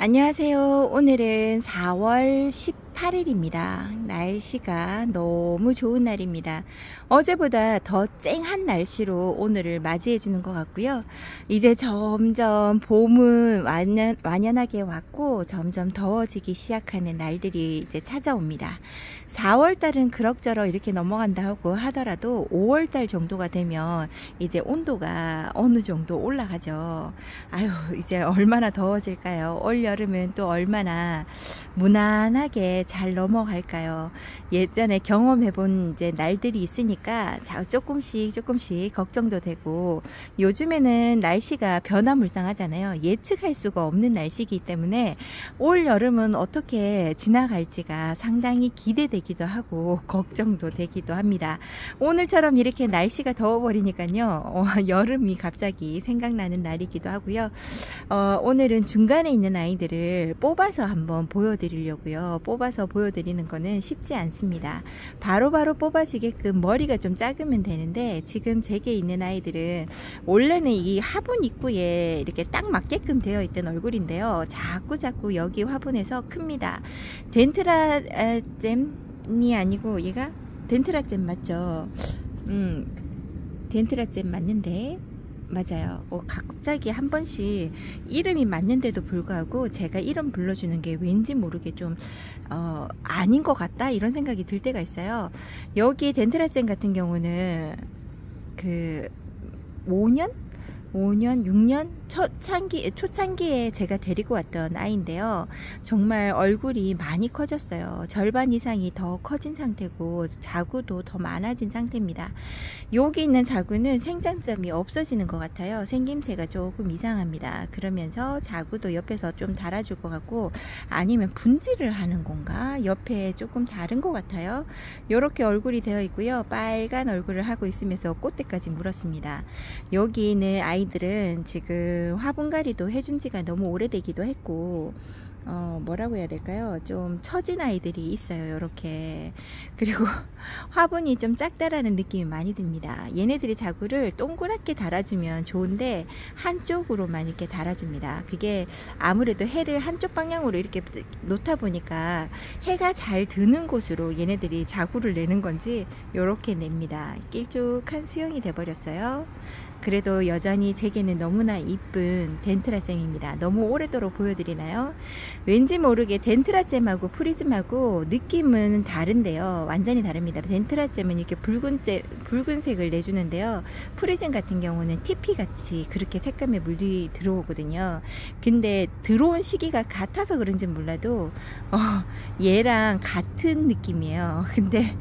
안녕하세요. 오늘은 4월 18일입니다. 날씨가 너무 좋은 날입니다. 어제보다 더 쨍한 날씨로 오늘을 맞이해 주는 것 같고요. 이제 점점 봄은 완연하게 왔고 점점 더워지기 시작하는 날들이 이제 찾아옵니다. 4월달은 그럭저럭 이렇게 넘어간다고 하더라도 5월달 정도가 되면 이제 온도가 어느 정도 올라가죠. 아유, 이제 얼마나 더워질까요? 올 여름은 또 얼마나 무난하게 잘 넘어갈까요? 예전에 경험해본 이제 날들이 있으니까 조금씩 걱정도 되고, 요즘에는 날씨가 변화무쌍하잖아요. 예측할 수가 없는 날씨이기 때문에 올 여름은 어떻게 지나갈지가 상당히 기대되기도 하고 걱정도 되기도 합니다. 오늘처럼 이렇게 날씨가 더워버리니까요, 여름이 갑자기 생각나는 날이기도 하고요. 오늘은 중간에 있는 아이들을 뽑아서 한번 보여드리려고요. 뽑아서 보여드리는 거는 쉽지 않습니다. 바로바로 뽑아지게끔 머리가 좀 작으면 되는데, 지금 제게 있는 아이들은 원래는 이 화분 입구에 이렇게 딱 맞게끔 되어 있던 얼굴인데요, 자꾸 여기 화분에서 큽니다. 덴트라잼이 아니고 얘가 덴트라잼 맞죠? 덴트라잼 맞는데 맞아요. 갑자기 한 번씩 이름이 맞는데도 불구하고 제가 이름 불러주는 게 왠지 모르게 좀 아닌 것 같다 이런 생각이 들 때가 있어요. 여기 덴트라잼 같은 경우는 그 5년, 6년 초창기에 제가 데리고 왔던 아이인데요. 정말 얼굴이 많이 커졌어요. 절반 이상이 더 커진 상태고 자구도 더 많아진 상태입니다. 여기 있는 자구는 생장점이 없어지는 것 같아요. 생김새가 조금 이상합니다. 그러면서 자구도 옆에서 좀 달아줄 것 같고, 아니면 분질을 하는 건가? 옆에 조금 다른 것 같아요. 이렇게 얼굴이 되어 있고요. 빨간 얼굴을 하고 있으면서 꽃대까지 물었습니다. 여기 있는 아이들은 지금 화분갈이도 해준 지가 너무 오래되기도 했고, 뭐라고 해야 될까요? 좀 처진 아이들이 있어요. 이렇게. 그리고 화분이 좀 작다라는 느낌이 많이 듭니다. 얘네들이 자구를 동그랗게 달아주면 좋은데 한쪽으로만 이렇게 달아줍니다. 그게 아무래도 해를 한쪽 방향으로 이렇게 놓다 보니까 해가 잘 드는 곳으로 얘네들이 자구를 내는 건지 이렇게 냅니다. 길쭉한 수영이 돼버렸어요. 그래도 여전히 제게는 너무나 이쁜 덴트라잼입니다. 너무 오래도록 보여드리나요? 왠지 모르게 덴트라잼하고 프리즘하고 느낌은 다른데요. 완전히 다릅니다. 덴트라잼은 이렇게 붉은색을 내주는데요. 프리즘 같은 경우는 TP같이 그렇게 색감에 물이 들어오거든요. 근데 들어온 시기가 같아서 그런지 몰라도 얘랑 같은 느낌이에요. 근데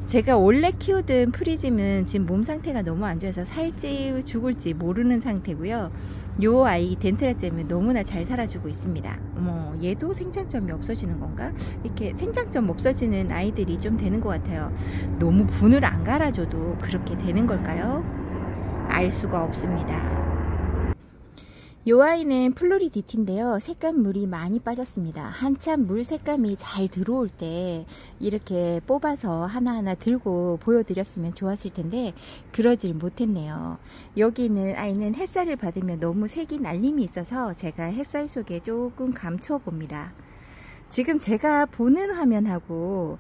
제가 원래 키우던 프리즘은 지금 몸 상태가 너무 안 좋아서 살지 죽을지 모르는 상태고요. 요 아이 덴트라잼은 너무나 잘 살아주고 있습니다. 얘도 생장점이 없어지는 건가? 이렇게 생장점 없어지는 아이들이 좀 되는 것 같아요. 너무 분을 안 갈아줘도 그렇게 되는 걸까요? 알 수가 없습니다. 요 아이는 플로리디티인데요. 색감물이 많이 빠졌습니다. 한참 물 색감이 잘 들어올 때 이렇게 뽑아서 하나하나 들고 보여드렸으면 좋았을 텐데 그러질 못했네요. 여기 있는 아이는 햇살을 받으면 너무 색이 날림이 있어서 제가 햇살 속에 조금 감춰 봅니다. 지금 제가 보는 화면하고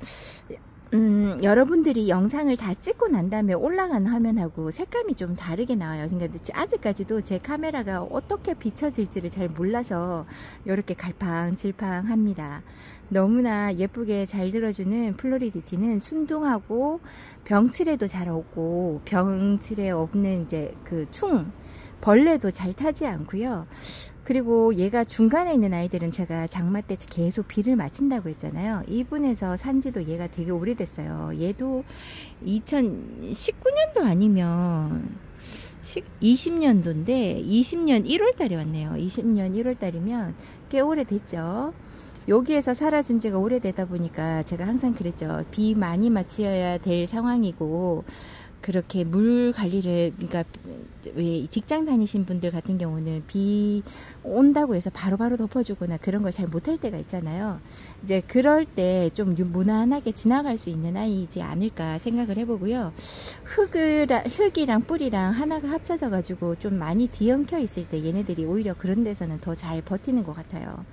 여러분들이 영상을 다 찍고 난 다음에 올라간 화면하고 색감이 좀 다르게 나와요. 그러니까 아직까지도 제 카메라가 어떻게 비춰질지를 잘 몰라서 이렇게 갈팡질팡합니다. 너무나 예쁘게 잘 들어주는 플로리디티는 순둥하고 병칠에도 잘 없고, 병칠에 없는 이제 그 벌레도 잘 타지 않고요. 그리고 얘가 중간에 있는 아이들은 제가 장마 때 계속 비를 맞힌다고 했잖아요. 이분에서 산지도 얘가 되게 오래됐어요. 얘도 2019년도 아니면 20년도인데 20년 1월 달에 왔네요. 20년 1월 달이면 꽤 오래됐죠. 여기에서 살아준 지가 오래되다 보니까 제가 항상 그랬죠. 비 많이 맞춰야 될 상황이고, 그렇게 물 관리를, 그러니까 왜 직장 다니신 분들 같은 경우는 비 온다고 해서 바로바로 덮어주거나 그런 걸 잘 못할 때가 있잖아요. 이제 그럴 때 좀 무난하게 지나갈 수 있는 아이이지 않을까 생각을 해보고요. 흙이랑 뿌리랑 하나가 합쳐져 가지고 좀 많이 뒤엉켜 있을 때 얘네들이 오히려 그런 데서는 더 잘 버티는 것 같아요.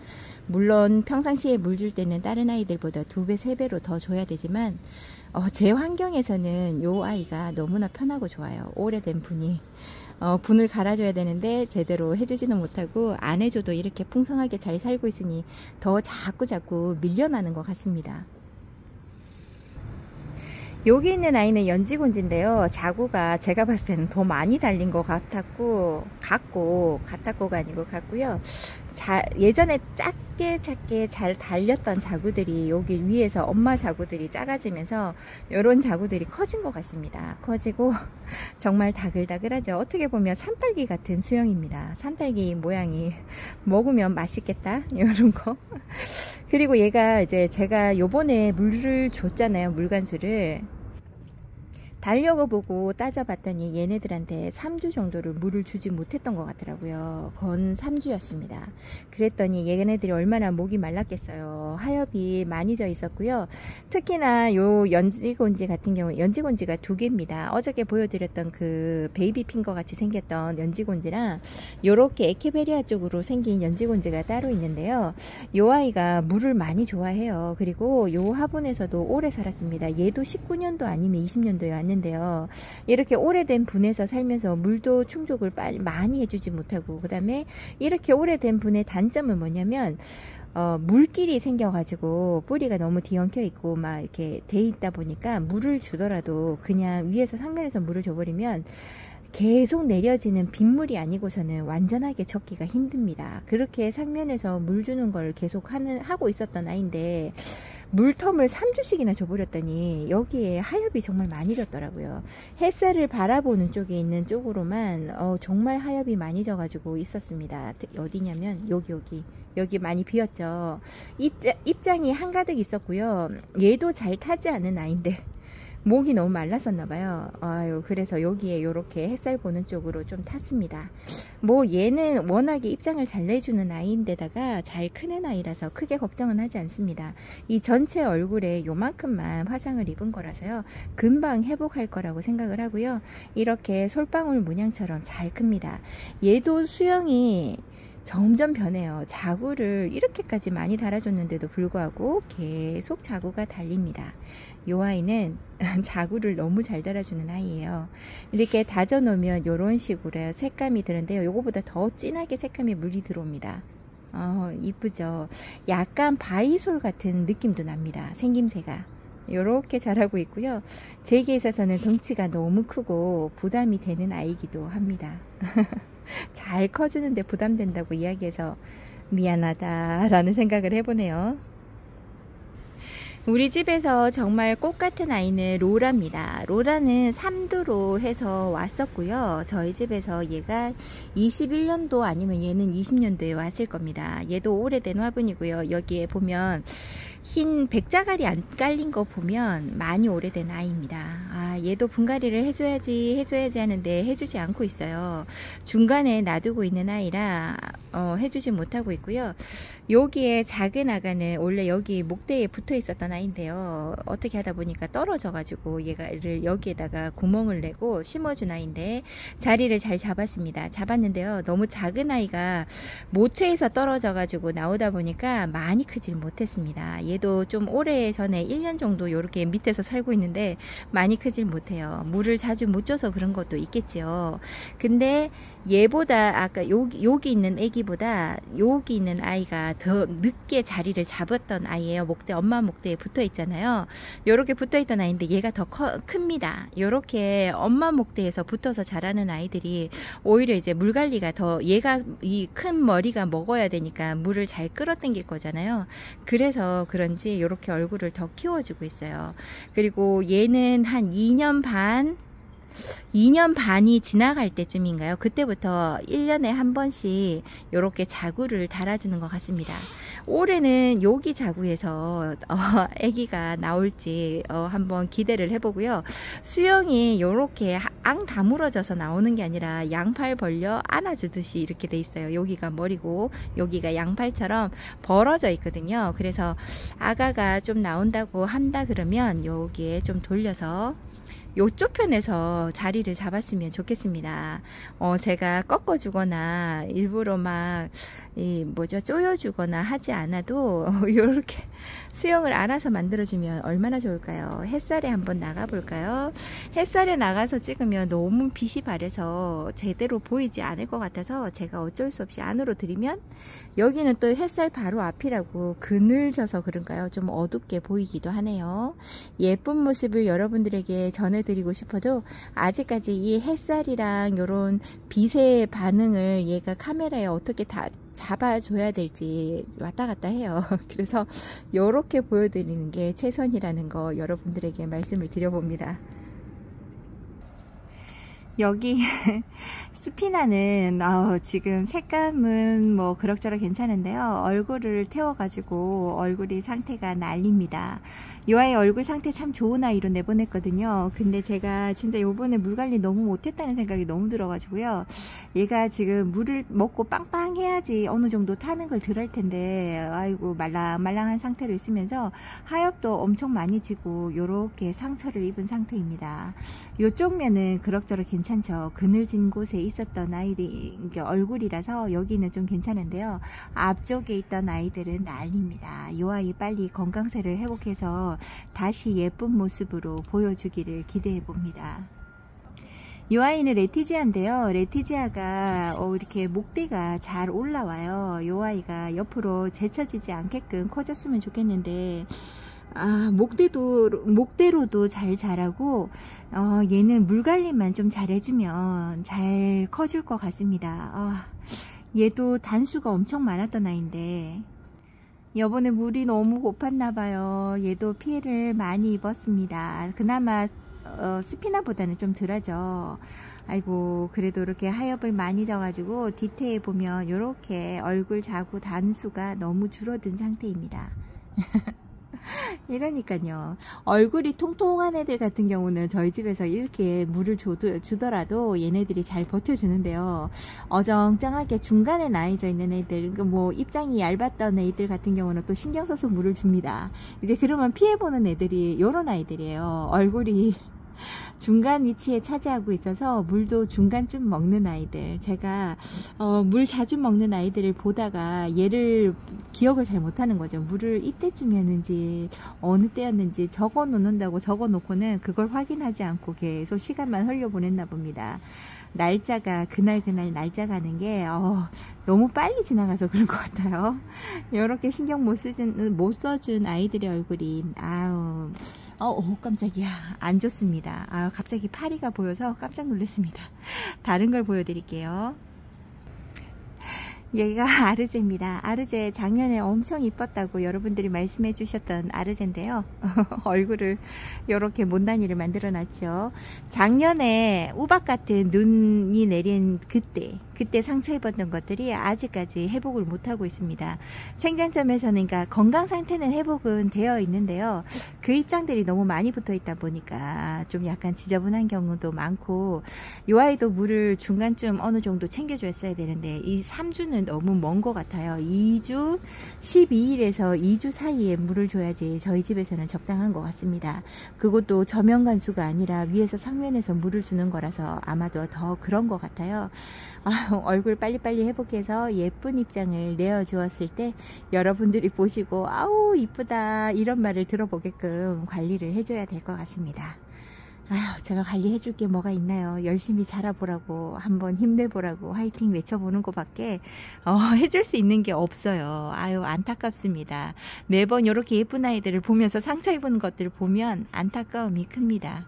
물론 평상시에 물 줄 때는 다른 아이들보다 2배, 3배로 더 줘야 되지만 제 환경에서는 요 아이가 너무나 편하고 좋아요. 오래된 분이 분을 갈아줘야 되는데 제대로 해주지는 못하고 안 해줘도 이렇게 풍성하게 잘 살고 있으니 더 자꾸 밀려나는 것 같습니다. 여기 있는 아이는 연지곤지인데요. 자구가 제가 봤을 때는 더 많이 달린 것 같았고가 아니고 같고요. 예전에 작게 잘 달렸던 자구들이 여기 위에서 엄마 자구들이 작아지면서 이런 자구들이 커진 것 같습니다. 커지고 정말 다글다글하죠. 어떻게 보면 산딸기 같은 수영입니다. 산딸기 모양이 먹으면 맛있겠다 이런 거. 그리고 얘가 이제 제가 요번에 물을 줬잖아요. 물간수를 달려고 보고 따져봤더니 얘네들한테 3주 정도를 물을 주지 못했던 것 같더라고요. 건 3주였습니다. 그랬더니 얘네들이 얼마나 목이 말랐겠어요. 하엽이 많이 져 있었고요. 특히나 요 연지곤지 같은 경우, 연지곤지가 2개입니다. 어저께 보여드렸던 그 베이비 핑거 같이 생겼던 연지곤지랑 요렇게 에케베리아 쪽으로 생긴 연지곤지가 따로 있는데요. 요 아이가 물을 많이 좋아해요. 그리고 요 화분에서도 오래 살았습니다. 얘도 19년도 아니면 20년도에 왔는데 이렇게 오래된 분에서 살면서 물도 충족을 많이 해주지 못하고, 그 다음에 이렇게 오래된 분의 단점은 뭐냐면 물길이 생겨가지고 뿌리가 너무 뒤엉켜 있고 막 이렇게 돼 있다 보니까 물을 주더라도 그냥 위에서 상면에서 물을 줘버리면 계속 내려지는 빗물이 아니고서는 완전하게 젓기가 힘듭니다. 그렇게 상면에서 물 주는 걸 계속 하고 있었던 아이인데 물텀을 3주씩이나 줘버렸더니 여기에 하엽이 정말 많이 졌더라고요. 햇살을 바라보는 쪽에 있는 쪽으로만 정말 하엽이 많이 져가지고 있었습니다. 어디냐면 여기 많이 비었죠. 입장이 한가득 있었고요. 얘도 잘 타지 않은 아이인데 목이 너무 말랐었나봐요. 그래서 여기에 요렇게 햇살 보는 쪽으로 좀 탔습니다. 뭐 얘는 워낙에 입장을 잘 내주는 아이인데다가 잘 크는 아이라서 크게 걱정은 하지 않습니다. 이 전체 얼굴에 요만큼만 화상을 입은 거라서요. 금방 회복할 거라고 생각을 하고요. 이렇게 솔방울 문양처럼 잘 큽니다. 얘도 수영이 점점 변해요. 자구를 이렇게까지 많이 달아줬는데도 불구하고 계속 자구가 달립니다. 이 아이는 자구를 너무 잘 달아주는 아이예요. 이렇게 다져 놓으면 이런 식으로 색감이 드는데요. 요거보다 더 진하게 색감이 물이 들어옵니다. 이쁘죠. 약간 바이솔 같은 느낌도 납니다. 생김새가 이렇게 자라고 있고요. 제게 있어서는 덩치가 너무 크고 부담이 되는 아이기도 합니다. 잘 커주는데 부담된다고 이야기해서 미안하다 라는 생각을 해보네요. 우리 집에서 정말 꽃 같은 아이는 로라입니다. 로라는 3두로 해서 왔었고요. 저희 집에서 얘가 21년도 아니면 얘는 20년도에 왔을 겁니다. 얘도 오래된 화분이고요. 여기에 보면 흰 백자갈이 안 깔린 거 보면 많이 오래된 아이입니다. 얘도 분갈이를 해줘야지 하는데 해주지 않고 있어요. 중간에 놔두고 있는 아이라 해주지 못하고 있고요. 여기에 작은 아가는 원래 여기 목대에 붙어 있었던 아이인데요. 어떻게 하다 보니까 떨어져 가지고 얘를 여기에다가 구멍을 내고 심어준 아이인데 자리를 잘 잡았는데요. 너무 작은 아이가 모체에서 떨어져 가지고 나오다 보니까 많이 크질 못했습니다. 얘도 좀 오래전에 1년 정도 이렇게 밑에서 살고 있는데 많이 크질 못해요. 물을 자주 못 줘서 그런 것도 있겠지요. 근데 얘보다 아까 여기 있는 애기보다 여기 있는 아이가 더 늦게 자리를 잡았던 아이예요. 엄마 목대에 붙어 있잖아요. 요렇게 붙어 있던 아이인데 얘가 더 큽니다. 요렇게 엄마 목대에서 붙어서 자라는 아이들이 오히려 이제 물 관리가 더, 얘가 이 큰 머리가 먹어야 되니까 물을 잘 끌어당길 거잖아요. 그래서 그런지 요렇게 얼굴을 더 키워주고 있어요. 그리고 얘는 한 2년 반 2년 반이 지나갈 때쯤인가요? 그때부터 1년에 한 번씩 이렇게 자구를 달아주는 것 같습니다. 올해는 여기 자구에서 아기가 나올지 한번 기대를 해보고요. 수영이 이렇게 앙 다물어져서 나오는 게 아니라 양팔 벌려 안아주듯이 이렇게 돼 있어요. 여기가 머리고 여기가 양팔처럼 벌어져 있거든요. 그래서 아가가 좀 나온다고 한다 그러면 여기에 좀 돌려서 요쪽 편에서 자리를 잡았으면 좋겠습니다. 제가 꺾어주거나 일부러 막 쪼여주거나 하지 않아도 이렇게 수영을 알아서 만들어주면 얼마나 좋을까요? 햇살에 한번 나가볼까요? 햇살에 나가서 찍으면 너무 빛이 바래서 제대로 보이지 않을 것 같아서 제가 어쩔 수 없이 안으로 들이면 여기는 또 햇살 바로 앞이라고 그늘져서 그런가요? 좀 어둡게 보이기도 하네요. 예쁜 모습을 여러분들에게 전해드리고 싶어도 아직까지 이 햇살이랑 이런 빛의 반응을 얘가 카메라에 어떻게 다 잡아줘야 될지 왔다 갔다 해요. 그래서 이렇게 보여드리는 게 최선이라는 거 여러분들에게 말씀을 드려봅니다. 여기 스피나는 지금 색감은 뭐 그럭저럭 괜찮은데요. 얼굴을 태워가지고 얼굴이 상태가 난립니다. 이 아이 얼굴 상태 참 좋은 아이로 내보냈거든요. 근데 제가 진짜 요번에 물 관리 너무 못했다는 생각이 너무 들어가지고요. 얘가 지금 물을 먹고 빵빵해야지 어느 정도 타는 걸 덜 할 텐데 아이고 말랑말랑한 상태로 있으면서 하엽도 엄청 많이 지고 요렇게 상처를 입은 상태입니다. 요쪽 면은 그럭저럭 괜찮죠. 그늘진 곳에 있었던 아이들이 얼굴이라서 여기는 좀 괜찮은데요. 앞쪽에 있던 아이들은 난립니다. 이 아이 빨리 건강세를 회복해서 다시 예쁜 모습으로 보여주기를 기대해 봅니다. 이 아이는 레티지아인데요. 레티지아가 이렇게 목대가 잘 올라와요. 이 아이가 옆으로 제쳐지지 않게끔 커졌으면 좋겠는데 목대로도 잘 자라고 얘는 물 관리만 좀 잘 해주면 잘 커줄 것 같습니다. 얘도 단수가 엄청 많았던 아이인데 이번에 물이 너무 고팠나봐요. 얘도 피해를 많이 입었습니다. 그나마 스피나보다는 좀 덜하죠. 아이고 그래도 이렇게 하엽을 많이 져가지고 디테일 보면 이렇게 얼굴 자구 단수가 너무 줄어든 상태입니다. 이러니까요. 얼굴이 통통한 애들 같은 경우는 저희 집에서 이렇게 물을 주더라도 얘네들이 잘 버텨주는데요. 어정쩡하게 중간에 나이져 있는 애들, 뭐 입장이 얇았던 애들 같은 경우는 또 신경 써서 물을 줍니다. 이제 그러면 피해보는 애들이 요런 아이들이에요. 얼굴이 중간 위치에 차지하고 있어서 물도 중간쯤 먹는 아이들. 제가 물 자주 먹는 아이들을 보다가 얘를 기억을 잘 못하는 거죠. 물을 이때쯤 였는지 어느 때였는지 적어 놓는다고 적어 놓고는 그걸 확인하지 않고 계속 시간만 흘려보냈나 봅니다. 날짜가 그날 날짜 가는 게 너무 빨리 지나가서 그런 것 같아요. 이렇게 신경 못 써준 아이들의 얼굴이 깜짝이야, 안 좋습니다. 갑자기 파리가 보여서 깜짝 놀랐습니다. 다른 걸 보여드릴게요. 얘가 아르제입니다. 아르제 작년에 엄청 이뻤다고 여러분들이 말씀해 주셨던 아르제인데요. 얼굴을 이렇게 못난이를 만들어 놨죠. 작년에 우박 같은 눈이 내린 그때 상처 입었던 것들이 아직까지 회복을 못하고 있습니다. 생장점에서는 그러니까 건강 상태는 회복은 되어 있는데요. 그 입장들이 너무 많이 붙어 있다 보니까 좀 약간 지저분한 경우도 많고, 이 아이도 물을 중간쯤 어느 정도 챙겨줬어야 되는데 이 3주는 너무 먼 것 같아요. 2주 12일에서 2주 사이에 물을 줘야지 저희 집에서는 적당한 것 같습니다. 그것도 저면 간수가 아니라 위에서 상면에서 물을 주는 거라서 아마도 더 그런 것 같아요. 얼굴 빨리빨리 회복해서 예쁜 입장을 내어주었을 때 여러분들이 보시고 아우 이쁘다 이런 말을 들어보게끔 관리를 해줘야 될 것 같습니다. 제가 관리해 줄 게 뭐가 있나요? 열심히 자라보라고 한번 힘내보라고 화이팅 외쳐보는 것밖에 해줄 수 있는 게 없어요. 안타깝습니다. 매번 이렇게 예쁜 아이들을 보면서 상처 입은 것들을 보면 안타까움이 큽니다.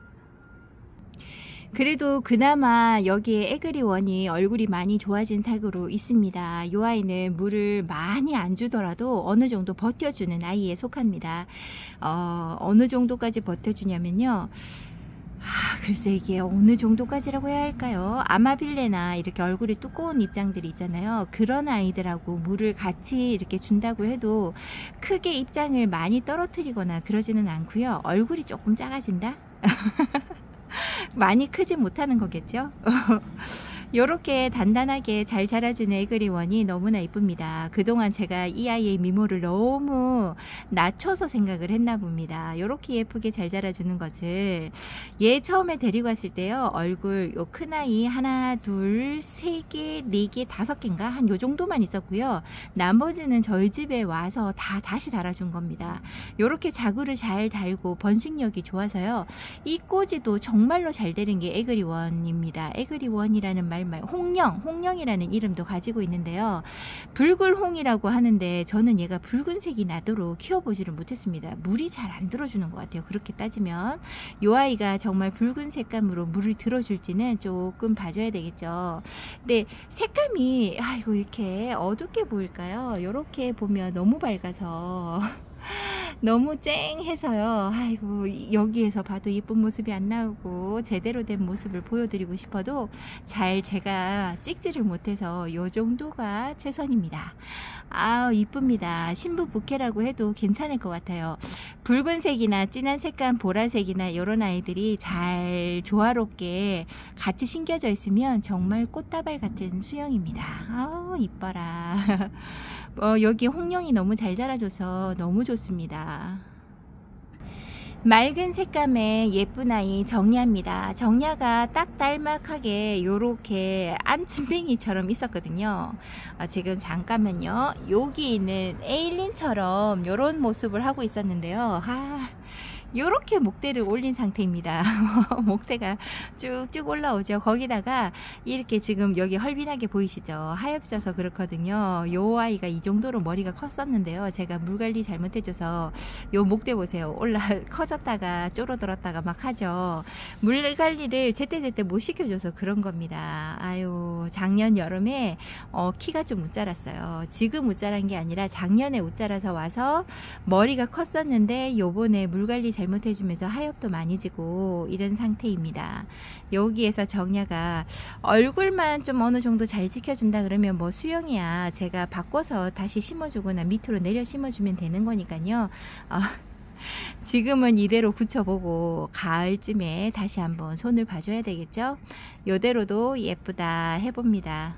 그래도 그나마 여기에 에그리원이 얼굴이 많이 좋아진 탁으로 있습니다. 이 아이는 물을 많이 안 주더라도 어느 정도 버텨주는 아이에 속합니다. 어느 정도까지 버텨주냐면요. 글쎄 이게 어느 정도까지라고 해야 할까요? 아마빌레나 이렇게 얼굴이 두꺼운 입장들이 있잖아요. 그런 아이들하고 물을 같이 이렇게 준다고 해도 크게 입장을 많이 떨어뜨리거나 그러지는 않고요. 얼굴이 조금 작아진다? 많이 크지 못하는 거겠죠? 요렇게 단단하게 잘 자라주는 에그리원이 너무나 이쁩니다. 그동안 제가 이 아이의 미모를 너무 낮춰서 생각을 했나 봅니다. 요렇게 예쁘게 잘 자라주는 것을 얘 처음에 데리고 왔을 때요, 얼굴 요 큰아이 하나 둘 세 개 네 개 다섯 개인가 한 요 정도만 있었고요. 나머지는 저희 집에 와서 다시 달아준 겁니다. 요렇게 자구를 잘 달고 번식력이 좋아서요, 이 꼬지도 정말로 잘 되는 게 에그리원입니다. 에그리원이라는 말 홍령이라는 이름도 가지고 있는데요. 붉을홍이라고 하는데 저는 얘가 붉은색이 나도록 키워보지를 못했습니다. 물이 잘 안 들어주는 것 같아요. 그렇게 따지면 이 아이가 정말 붉은 색감으로 물을 들어줄지는 조금 봐줘야 되겠죠. 근데 색감이 아이고 이렇게 어둡게 보일까요? 이렇게 보면 너무 밝아서 너무 쨍해서요. 아이고 여기에서 봐도 예쁜 모습이 안 나오고 제대로 된 모습을 보여드리고 싶어도 잘 제가 찍지를 못해서 요 정도가 최선입니다. 이쁩니다. 신부 부케라고 해도 괜찮을 것 같아요. 붉은색이나 진한 색감 보라색이나 이런 아이들이 잘 조화롭게 같이 심겨져 있으면 정말 꽃다발 같은 수영입니다. 이뻐라. 여기 홍령이 너무 잘 자라줘서 너무 좋습니다. 맑은 색감의 예쁜 아이 정야입니다. 정야가 딱 딸막하게 요렇게 안침뱅이처럼 있었거든요. 지금 잠깐만요. 여기 있는 에일린처럼 요런 모습을 하고 있었는데요. 요렇게 목대를 올린 상태입니다. 목대가 쭉쭉 올라오죠. 거기다가 이렇게 지금 여기 헐빈하게 보이시죠? 하엽져서 그렇거든요. 요 아이가 이 정도로 머리가 컸었는데요. 제가 물관리 잘못해줘서 요 목대 보세요. 커졌다가 쪼로들었다가 막 하죠. 물관리를 제때제때 못 시켜줘서 그런 겁니다. 작년 여름에 키가 좀 못 자랐어요. 지금 못 자란 게 아니라 작년에 못 자라서 와서 머리가 컸었는데 요번에 물관리 잘못해주면서 하엽도 많이 지고 이런 상태입니다. 여기에서 정야가 얼굴만 좀 어느 정도 잘 지켜준다 그러면 뭐 수영이야 제가 바꿔서 다시 심어주거나 밑으로 내려 심어주면 되는 거니까요. 지금은 이대로 굳혀보고 가을쯤에 다시 한번 손을 봐줘야 되겠죠. 요대로도 예쁘다 해봅니다.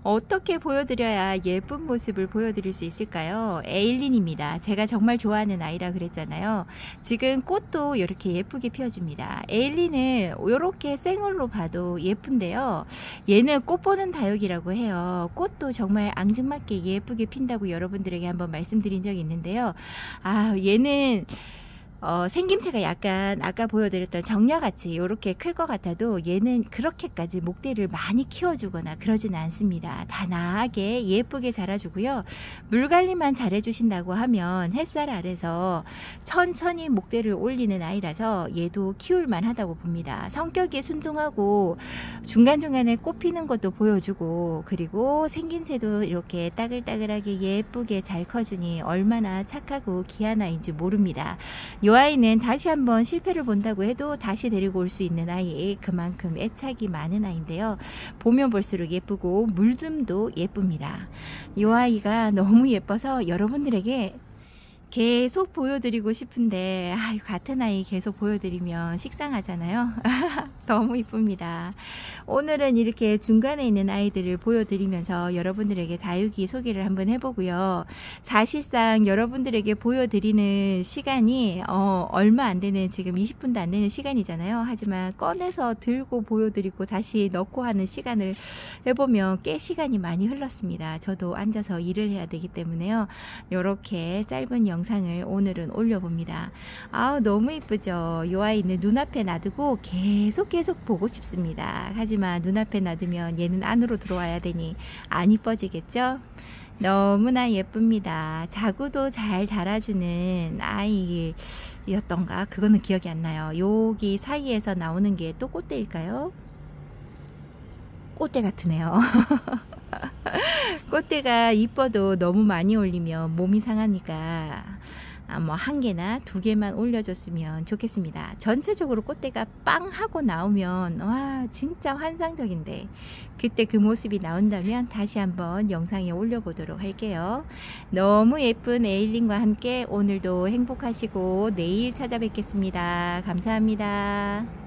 어떻게 보여드려야 예쁜 모습을 보여드릴 수 있을까요? 에일린입니다. 제가 정말 좋아하는 아이라 그랬잖아요. 지금 꽃도 이렇게 예쁘게 피워줍니다. 에일린은 이렇게 생얼로 봐도 예쁜데요. 얘는 꽃 보는 다육이라고 해요. 꽃도 정말 앙증맞게 예쁘게 핀다고 여러분들에게 한번 말씀드린 적이 있는데요. 얘는 생김새가 약간 아까 보여드렸던 정야같이 이렇게 클 것 같아도 얘는 그렇게까지 목대를 많이 키워주거나 그러지는 않습니다. 단아하게 예쁘게 자라주고요. 물관리만 잘해주신다고 하면 햇살 아래서 천천히 목대를 올리는 아이라서 얘도 키울만 하다고 봅니다. 성격이 순둥하고 중간중간에 꽃 피는 것도 보여주고 그리고 생김새도 이렇게 따글따글하게 예쁘게 잘 커주니 얼마나 착하고 귀한 아이인지 모릅니다. 이 아이는 다시 한번 실패를 본다고 해도 다시 데리고 올 수 있는 아이, 그만큼 애착이 많은 아이인데요. 보면 볼수록 예쁘고 물듬도 예쁩니다. 이 아이가 너무 예뻐서 여러분들에게 계속 보여드리고 싶은데 같은 아이 계속 보여드리면 식상하잖아요. 너무 이쁩니다. 오늘은 이렇게 중간에 있는 아이들을 보여드리면서 여러분들에게 다육이 소개를 한번 해보고요. 사실상 여러분들에게 보여드리는 시간이 얼마 안 되는 지금 20분도 안 되는 시간이잖아요. 하지만 꺼내서 들고 보여드리고 다시 넣고 하는 시간을 해보면 꽤 시간이 많이 흘렀습니다. 저도 앉아서 일을 해야 되기 때문에요. 이렇게 짧은 영상을 오늘은 올려봅니다. 너무 이쁘죠. 이 아이는 눈앞에 놔두고 계속 보고 싶습니다. 하지만 눈앞에 놔두면 얘는 안으로 들어와야 되니 안 이뻐지겠죠. 너무나 예쁩니다. 자구도 잘 달아주는 아이였던가 그거는 기억이 안 나요. 여기 사이에서 나오는 게 또 꽃대일까요? 꽃대 같으네요. 꽃대가 이뻐도 너무 많이 올리면 몸이 상하니까 뭐 1개나 2개만 올려줬으면 좋겠습니다. 전체적으로 꽃대가 빵 하고 나오면 와 진짜 환상적인데, 그때 그 모습이 나온다면 다시 한번 영상에 올려보도록 할게요. 너무 예쁜 에일린과 함께 오늘도 행복하시고 내일 찾아뵙겠습니다. 감사합니다.